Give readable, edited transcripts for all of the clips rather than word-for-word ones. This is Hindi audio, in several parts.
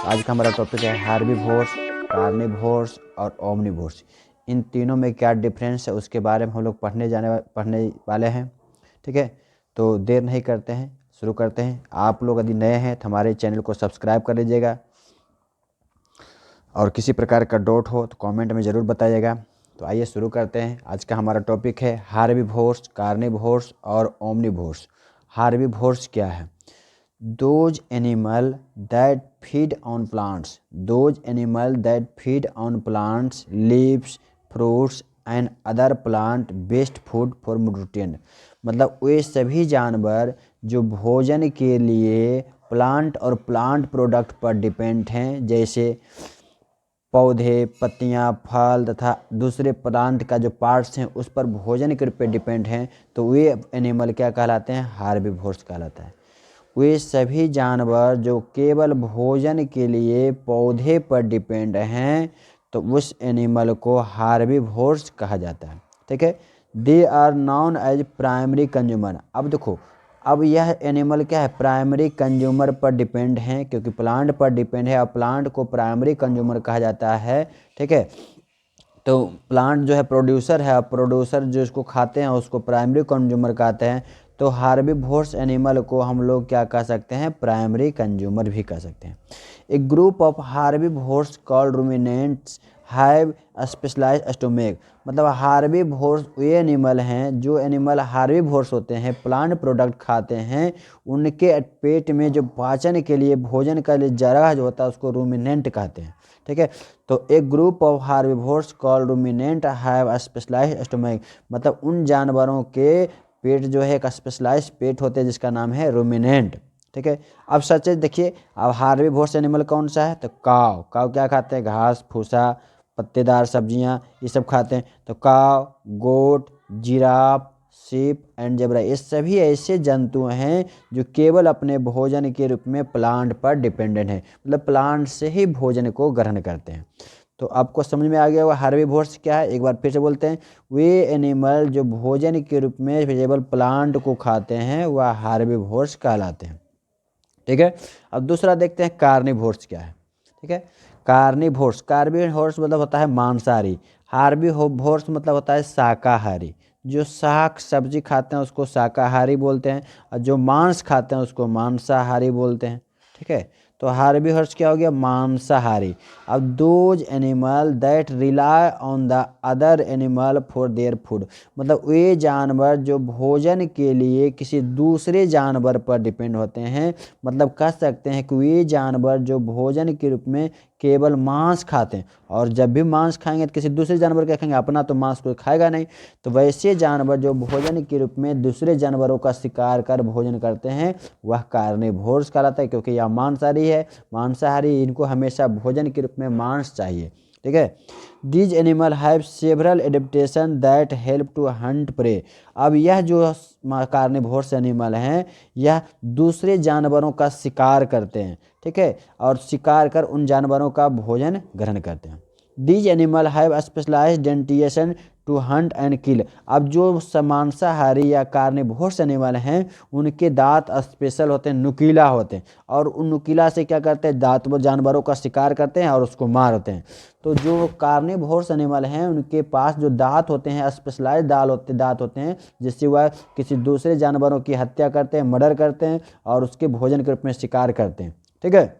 आज का हमारा टॉपिक है हार्बीवोर्स, कार्निवोर्स और ओमनिवोर्स। इन तीनों में क्या डिफरेंस है उसके बारे में हम लोग पढ़ने वाले हैं। ठीक है, तो देर नहीं करते हैं, शुरू करते हैं। आप लोग यदि नए हैं तो हमारे चैनल को सब्सक्राइब कर लीजिएगा और किसी प्रकार का डाउट हो तो कमेंट में ज़रूर बताइएगा। तो आइए शुरू करते हैं। आज का हमारा टॉपिक है हार्बीवोर्स, कार्निवोर्स और ओमनिवोर्स। हार्बीवोर्स क्या है? Those animal that feed on plants, those animal that feed on plants, leaves, fruits and other plant based food for nutrient। मतलब वे सभी जानवर जो भोजन के लिए प्लांट और प्लांट प्रोडक्ट पर डिपेंड हैं, जैसे पौधे, पत्तियां, फल तथा दूसरे प्लांट का जो पार्ट्स हैं उस पर भोजन के रूप में डिपेंड हैं, तो वे एनिमल क्या कहलाते हैं? हार्बीवोर्स कहलाता है। वे सभी जानवर जो केवल भोजन के लिए पौधे पर डिपेंड हैं, तो उस एनिमल को हार्बीवोर्स कहा जाता है। ठीक है, they are known as primary consumer. अब देखो, अब यह एनिमल क्या है? प्राइमरी कंज्यूमर पर डिपेंड है, क्योंकि प्लांट पर डिपेंड है और प्लांट को प्राइमरी कंज्यूमर कहा जाता है। ठीक है, तो प्लांट जो है प्रोड्यूसर है और प्रोड्यूसर जो इसको खाते हैं उसको प्राइमरी कंज्यूमर कहते हैं। तो हार्बीवोर्स एनिमल को हम लोग क्या कह सकते हैं? प्राइमरी कंज्यूमर भी कह सकते हैं। A group of herbivores called ruminants have specialised stomach. मतलब हार्बीवोर्स वे एनिमल हैं, जो एनिमल हार्बीवोर्स होते हैं, प्लांट प्रोडक्ट खाते हैं, उनके पेट में जो पाचन के लिए भोजन का लिए जगह जो होता है उसको रूमिनेंट कहते हैं। ठीक है, तो एक group of herbivores called ruminant have specialised stomach. मतलब उन जानवरों के पेट जो है एक स्पेशलाइज्ड पेट होते हैं जिसका नाम है रूमिनेंट। ठीक है, अब सच देखिए, अब हार्बीवोर्स एनिमल कौन सा है? तो काव। काव क्या खाते हैं? घास फूसा, पत्तेदार सब्जियां, ये सब खाते हैं। तो काव, गोट, जिराफ, सीप एंड जेब्रा, ये सभी ऐसे जंतु हैं जो केवल अपने भोजन के रूप में प्लांट पर डिपेंडेंट हैं, मतलब प्लांट से ही भोजन को ग्रहण करते हैं। तो आपको समझ में आ गया होगा हार्बीवोर्स क्या है? एक बार फिर से बोलते हैं, वे एनिमल जो भोजन के रूप में वेजिटेबल प्लांट को खाते हैं वह हार्बीवोर्स कहलाते हैं। ठीक है, अब दूसरा देखते हैं कार्निवोर्स क्या है। ठीक है, कार्निवोर्स, कार्निवोर्स मतलब होता है मांसाहारी। हार्बीवोर्स मतलब होता है शाकाहारी। जो शाक सब्जी खाते हैं उसको शाकाहारी बोलते हैं और जो मांस खाते हैं उसको मांसाहारी बोलते हैं। ठीक है, तो हार्बीवोर्स क्या हो गया? मांसाहारी। अब those animal that rely on the other animal for their food. मतलब वे जानवर जो भोजन के लिए किसी दूसरे जानवर पर डिपेंड होते हैं। मतलब कह सकते हैं कि वे जानवर जो भोजन के रूप में केवल मांस खाते हैं, और जब भी मांस खाएंगे तो किसी दूसरे जानवर का खाएंगे, अपना तो मांस कोई खाएगा नहीं। तो वैसे जानवर जो भोजन के रूप में दूसरे जानवरों का शिकार कर भोजन करते हैं वह कार्निवोर्स कहलाता है, क्योंकि यह मांसाहारी है। मांसाहारी, इनको हमेशा भोजन के रूप में मांस चाहिए। ठीक है, these animal have several adaptation that help to hunt prey. अब यह जो कार्निवोर्स एनिमल हैं यह दूसरे जानवरों का शिकार करते हैं। ठीक है, और शिकार कर उन जानवरों का भोजन ग्रहण करते हैं। These animal have specialised dentition to hunt and kill. अब जो मांसाहारी या कार्निवोर्स एनिमल हैं उनके दांत स्पेशल होते हैं, नुकीला होते हैं, और उन नुकीला से क्या करते हैं? दांत वो जानवरों का शिकार करते हैं और उसको मारते हैं। तो जो कार्निवोर्स एनिमल हैं उनके पास जो दांत होते हैं, स्पेशलाइज्ड दांत होते हैं, जिससे वह किसी दूसरे जानवरों की हत्या करते हैं, मर्डर करते हैं और उसके भोजन के रूप में शिकार करते हैं। ठीक है,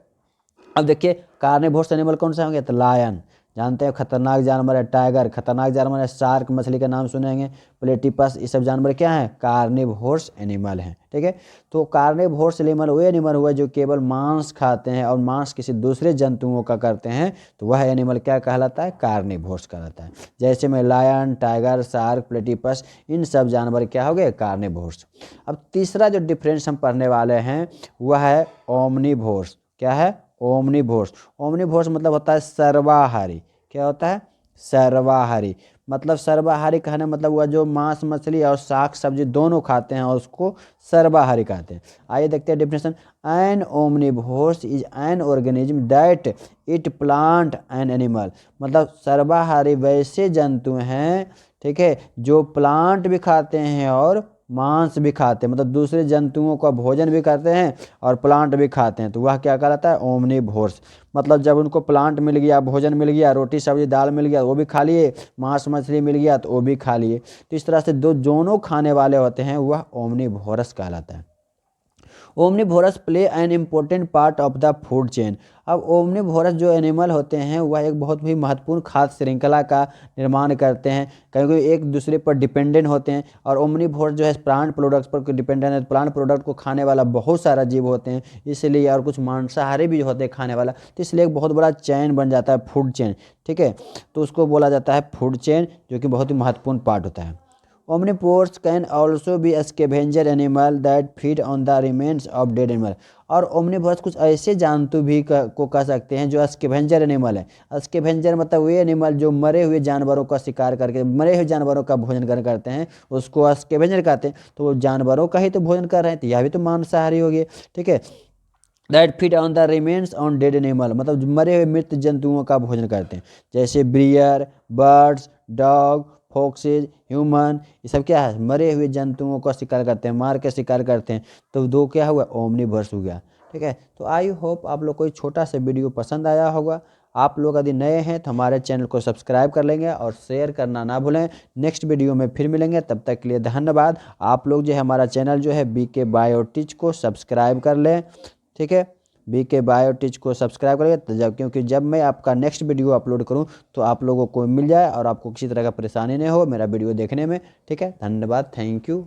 अब देखिए कार्निवोर्स एनिमल कौन सा होंगे? तो लायन, जानते हैं खतरनाक जानवर है। टाइगर खतरनाक जानवर है। शार्क मछली का नाम सुनेंगे। प्लेटिपस, ये सब जानवर क्या हैं? कार्निवोर्स एनिमल हैं। ठीक है, तो कार्निवोर्स एनिमल वो एनिमल हुआ जो केवल मांस खाते हैं और मांस किसी दूसरे जंतुओं का करते हैं, तो वह एनिमल क्या कहलाता है? कार्निवोर्स कहलाता है। जैसे में लायन, टाइगर, शार्क, प्लेटिपस, इन सब जानवर क्या हो गए? कार्निवोर्स। अब तीसरा जो डिफरेंस हम पढ़ने वाले हैं वह है ओमनिवोर्स। क्या है? ओमनिवोर्स। ओमनिवोर्स मतलब होता है सर्वाहारी। क्या होता है? सर्वाहारी। मतलब सर्वाहारी कहने मतलब हुआ जो मांस मछली और शाक सब्जी दोनों खाते हैं और उसको सर्वाहारी कहते हैं। आइए देखते हैं definition. An omnivores is an organism that eat plant and animal. मतलब सर्वाहारी वैसे जंतु हैं, ठीक है, जो प्लांट भी खाते हैं और मांस भी खाते हैं, मतलब दूसरे जंतुओं का भोजन भी करते हैं और प्लांट भी खाते हैं, तो वह क्या कहलाता है? ओमनीवोर्स। मतलब जब उनको प्लांट मिल गया, भोजन मिल गया, रोटी सब्जी दाल मिल गया वो भी खा लिए, मांस मछली मिल गया तो वो भी खा लिए। तो इस तरह से दो दोनों खाने वाले होते हैं वह ओमनीवोरस कहलाता है। Omnivorous play an important part of the food chain. अब ओमनीवोरस जो एनिमल होते हैं वह एक बहुत ही महत्वपूर्ण खाद्य श्रृंखला का निर्माण करते हैं, क्योंकि एक दूसरे पर डिपेंडेंट होते हैं। और ओमनीवोरस जो है प्लांट प्रोडक्ट्स पर डिपेंडेंट है, प्लांट प्रोडक्ट को खाने वाला बहुत सारा जीव होते हैं इसलिए, और कुछ मांसाहारी भी होते हैं खाने वाला, तो इसलिए एक बहुत बड़ा चैन बन जाता है, फूड चेन। ठीक है, तो उसको बोला जाता है फूड चेन, जो कि बहुत ही महत्वपूर्ण पार्ट होता है। Omnivores can also be a scavenger animal that feed on the remains of dead animal। और ओमनीवोरस कुछ ऐसे जंतु भी को कह सकते हैं जो स्केवेंजर एनिमल है। स्केवेंजर मतलब वे एनिमल जो मरे हुए जानवरों का शिकार करके, मरे हुए जानवरों का भोजन करते हैं, उसको स्केवेंजर कहते हैं। तो वो जानवरों का ही तो भोजन कर रहे हैं, तो यह भी तो मांसाहारी हो गए। ठीक है, that feed on the remains on dead animal, मतलब मरे हुए मृत जंतुओं का भोजन करते हैं, जैसे bear, birds, dog, foxes, human, ये सब क्या है? मरे हुए जंतुओं का शिकार करते हैं, मार के शिकार करते हैं। तो दो क्या हुआ? ओमनीवोरस हो गया। ठीक है, तो आई होप आप लोग को ये छोटा सा वीडियो पसंद आया होगा। आप लोग यदि नए हैं तो हमारे चैनल को सब्सक्राइब कर लेंगे और शेयर करना ना भूलें। नेक्स्ट वीडियो में फिर मिलेंगे, तब तक के लिए धन्यवाद। आप लोग जो है हमारा चैनल जो है BK बायोटिच को सब्सक्राइब कर लें। ठीक है, BK बायोटिच को सब्सक्राइब करिए, तो क्योंकि जब मैं आपका नेक्स्ट वीडियो अपलोड करूं तो आप लोगों को मिल जाए और आपको किसी तरह का परेशानी नहीं हो मेरा वीडियो देखने में। ठीक है, धन्यवाद, थैंक यू।